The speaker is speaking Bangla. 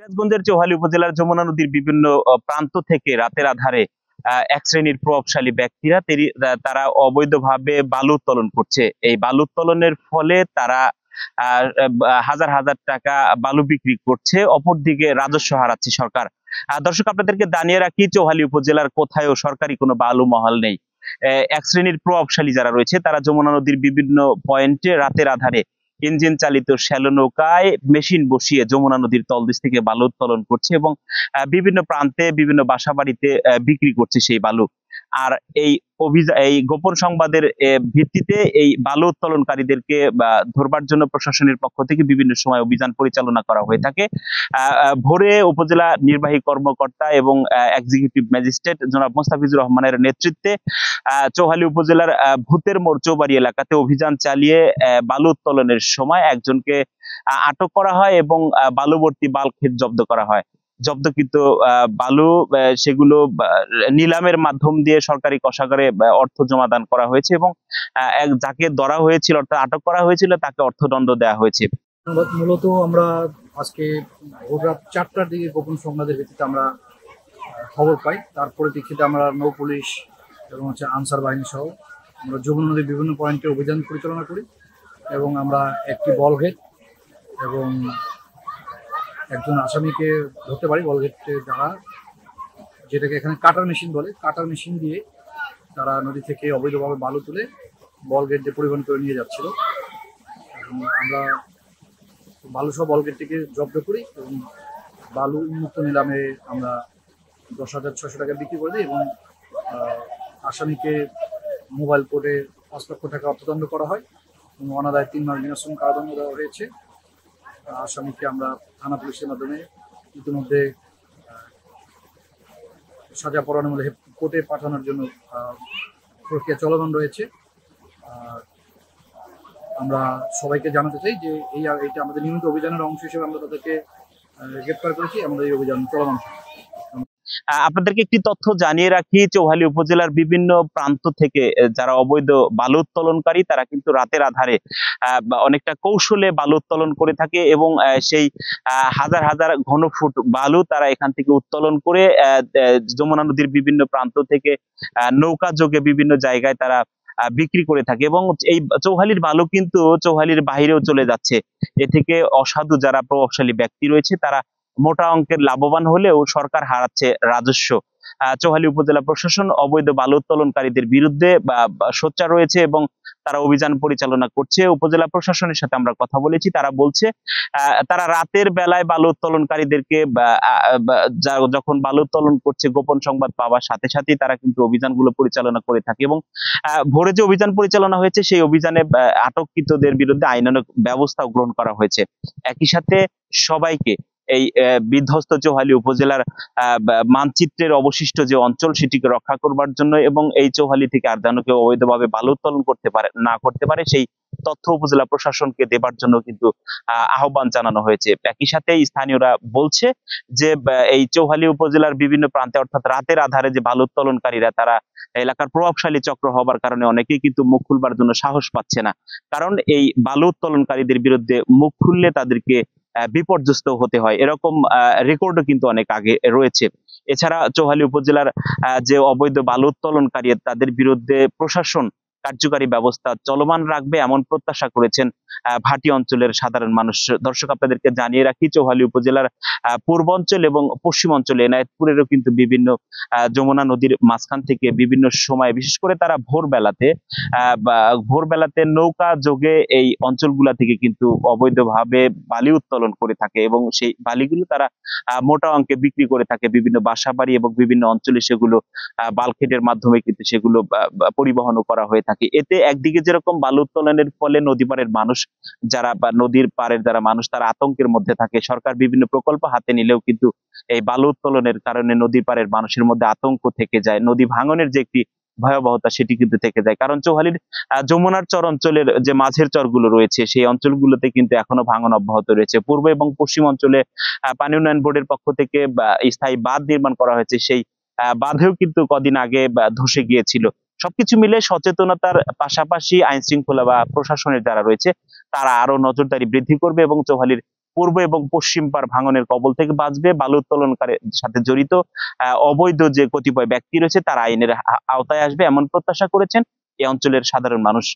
সিরাজগঞ্জের চৌহালি উপজেলার যমুনা নদীর বিভিন্ন প্রান্ত থেকে রাতের আধারে এক শ্রেণীর প্রভাবশালী ব্যক্তিরা তারা অবৈধভাবে বালু উত্তোলন করছে। এই বালু উত্তোলনের ফলে তারা হাজার হাজার টাকা বালু বিক্রি করছে, অপরদিকে রাজস্ব হারাচ্ছে সরকার। দর্শক, আপনাদেরকে জানিয়ে রাখি, চৌহালি উপজেলার কোথায়ও সরকারি কোনো বালু মহল নেই। এক শ্রেণীর প্রভাবশালী যারা রয়েছে তারা যমুনা নদীর বিভিন্ন পয়েন্টে রাতের আধারে ইঞ্জিন চালিত শ্যালো নৌকায় মেশিন বসিয়ে যমুনা নদীর তলদেশ থেকে বালু উত্তোলন করছে এবং বিভিন্ন প্রান্তে বিভিন্ন বাসা বাড়িতে বিক্রি করছে সেই বালু। আর এই গোপন সংবাদের ভিত্তিতে এই বালু উত্তোলনকারীদেরকে ধরবার জন্য প্রশাসনের পক্ষ থেকে বিভিন্ন সময় অভিযান পরিচালনা করা হয়ে থাকে। ভোরে উপজেলা নির্বাহী কর্মকর্তা এবং এক্সিকিউটিভ ম্যাজিস্ট্রেট জনাব মোস্তাফিজুর রহমানের নেতৃত্বে চৌহালি উপজেলার ভূতের মোড় চৌবাড়ি এলাকাতে অভিযান চালিয়ে বালু উত্তোলনের সময় একজনকে আটক করা হয় এবং বালুবর্তী বাল্কহেড জব্দ করা হয়। জব্দকৃত বালু সেগুলো নিলামের মাধ্যম দিয়ে সরকারি কোষাগারে অর্থ জমাদান করা হয়েছে এবং যাকে ধরা হয়েছিল অর্থাৎ আটক করা হয়েছিল তাকে অর্থদণ্ড দেওয়া হয়েছে। মূলত আমরা আজকে ভোর রাত 4টার দিকে গোপন সংবাদের ভিত্তিতে আমরা খবর পাই। তারপরে প্রেক্ষিতে আমরা নৌ পুলিশ এবং আনসার বাহিনী সহ আমরা যমুনা নদীর বিভিন্ন পয়েন্টে অভিযান পরিচালনা করি এবং আমরা একটি বলঘেট এবং একজন আসামিকে ধরতে পারি। বলঘেটে দ্বারা, যেটাকে এখানে কাটার মেশিন বলে, কাটার মেশিন দিয়ে তারা নদী থেকে অবৈধভাবে বালু তুলে বলঘেট দিয়ে পরিবহন করে নিয়ে যাচ্ছিল এবং আমরা বালু সহ বলঘেটটিকে জব্দ করি এবং বালু উন্মুক্ত নিলামে আমরা 10,600 টাকা বিক্রি করে দিই এবং আসামিকে মোবাইল কোর্টে 5 লক্ষ টাকা অর্থদণ্ড করা হয় এবং অনাদায়ে 3 মাস বিনাশ্রম কারাদণ্ড দেওয়া হয়েছে। আসামিকে আমরা থানা পুলিশের মাধ্যমে ইতিমধ্যে সাজা পড়ানোর কোর্টে পাঠানোর জন্য প্রক্রিয়া চলমান রয়েছে। আমরা সবাইকে জানাতে চাই যে এইটা আমাদের নিয়মিত অভিযানের অংশ হিসেবে আমরা তাদেরকে গ্রেপ্তার করেছি। আমাদের এই অভিযান চলমান। আপনাদেরকে একটি তথ্য জানিয়ে রাখি, চৌহালি উপজেলার বিভিন্ন প্রান্ত থেকে যারা অবৈধ বালু উত্তোলনকারী তারা কিন্তু রাতের আধারে অনেকটা কৌশলে বালু উত্তোলন করে থাকে এবং সেই হাজার হাজার ঘনফুট বালু তারা এখান থেকে উত্তোলন করে যমুনা নদীর বিভিন্ন প্রান্ত থেকে নৌকা যোগে বিভিন্ন জায়গায় তারা বিক্রি করে থাকে এবং এই চৌহালির বালু কিন্তু চৌহালির বাহিরেও চলে যাচ্ছে। এ থেকে অসাধু যারা প্রভাবশালী ব্যক্তি রয়েছে তারা মোটা অঙ্কের লাভবান হলেও সরকার হারাচ্ছে রাজস্ব। চৌহালি উপজেলা প্রশাসন অবৈধ বালু উত্তোলনকারীদের বিরুদ্ধে সোচ্চার রয়েছে এবং তারা অভিযান পরিচালনা করছে। উপজেলা প্রশাসনের সাথে আমরা কথা বলেছি, তারা বলছে তারা রাতের বেলায় বালু উত্তোলনকারীদেরকে যখন বালু উত্তোলন করছে গোপন সংবাদ পাওয়ার সাথে সাথেই তারা কিন্তু অভিযানগুলো পরিচালনা করে থাকে এবং ভোরে যে অভিযান পরিচালনা হয়েছে সেই অভিযানে আটককৃতদের বিরুদ্ধে আইনানুগ ব্যবস্থা গ্রহণ করা হয়েছে। একই সাথে সবাইকে এই বিধ্বস্ত চৌহালি উপজেলার মানচিত্রের অবশিষ্ট যে অঞ্চল সেটিকে রক্ষা করবার জন্য এবং এই চৌহালি থেকে আর যেন কেউ অবৈধভাবে বালু উত্তোলন করতে পারে সেই তথ্য উপজেলা প্রশাসনকে দেবার জন্য কিন্তু আহ্বান জানানো হয়েছে। একই সাথে স্থানীয়রা বলছে যে এই চৌহালি উপজেলার বিভিন্ন প্রান্তে অর্থাৎ রাতের আধারে যে বালু উত্তোলনকারীরা তারা এলাকার প্রভাবশালী চক্র হবার কারণে অনেকেই কিন্তু মুখ খুলবার জন্য সাহস পাচ্ছে না, কারণ এই বালু উত্তোলনকারীদের বিরুদ্ধে মুখ খুললে তাদেরকে বিপর্যস্ত হতে হয়, এরকম রেকর্ডও কিন্তু অনেক আগে রয়েছে। এছাড়া চৌহালি উপজেলার যে অবৈধ বালু উত্তোলনকারী তাদের বিরুদ্ধে প্রশাসন কার্যকারী ব্যবস্থা চলমান রাখবে এমন প্রত্যাশা করেছেন ভাটি অঞ্চলের সাধারণ মানুষ। দর্শক, আপনাদেরকে জানিয়ে রাখি, চৌহালি উপজেলার পূর্বাঞ্চল এবং পশ্চিম অঞ্চলে এনায়েতপুরেরও কিন্তু বিভিন্ন যমুনা নদীর মাঝখান থেকে বিভিন্ন সময় বিশেষ করে তারা ভোরবেলাতে নৌকা যোগে এই অঞ্চলগুলা থেকে কিন্তু অবৈধভাবে বালি উত্তোলন করে থাকে এবং সেই বালিগুলো তারা মোটা অঙ্কে বিক্রি করে থাকে বিভিন্ন বাসা বাড়ি এবং বিভিন্ন অঞ্চলে সেগুলো বাল্কহেডের মাধ্যমে কিন্তু সেগুলো পরিবহনও করা হয়ে থাকে। এতে একদিকে যেরকম বালু উত্তোলনের ফলে নদী পাড়ের মানুষ যারা বা নদীর পাড়ের যারা মানুষ তারা আতঙ্কের মধ্যে থাকে, সরকার বিভিন্ন প্রকল্প হাতে নিলেও কিন্তু এই বালু উত্তোলনের কারণে নদীর পাড়ের মানুষের মধ্যে আতঙ্ক থেকে যায়, নদী ভাঙনের যে একটি ভয়াবহতা সেটি কিন্তু থেকে যায়। কারণ চৌহালির যমুনার চর অঞ্চলের যে মাঝের চরগুলো রয়েছে সেই অঞ্চলগুলোতে কিন্তু এখনো ভাঙন অব্যাহত রয়েছে। পূর্ব এবং পশ্চিম অঞ্চলে পানি উন্নয়ন বোর্ডের পক্ষ থেকে স্থায়ী বাঁধ নির্মাণ করা হয়েছে, সেই বাঁধেও কিন্তু কদিন আগে ধসে গিয়েছিল। সবকিছু মিলে সচেতনতার পাশাপাশি আইন শৃঙ্খলা বা প্রশাসনের যারা রয়েছে তারা আরো নজরদারি বৃদ্ধি করবে এবং চৌহালির পূর্ব এবং পশ্চিম পাড় ভাঙনের কবল থেকে বাঁচবে, বালু উত্তোলনকারীর সাথে জড়িত অবৈধ যে কতিপয় ব্যক্তি রয়েছে তারা আইনের আওতায় আসবে, এমন প্রত্যাশা করেছেন এই অঞ্চলের সাধারণ মানুষ।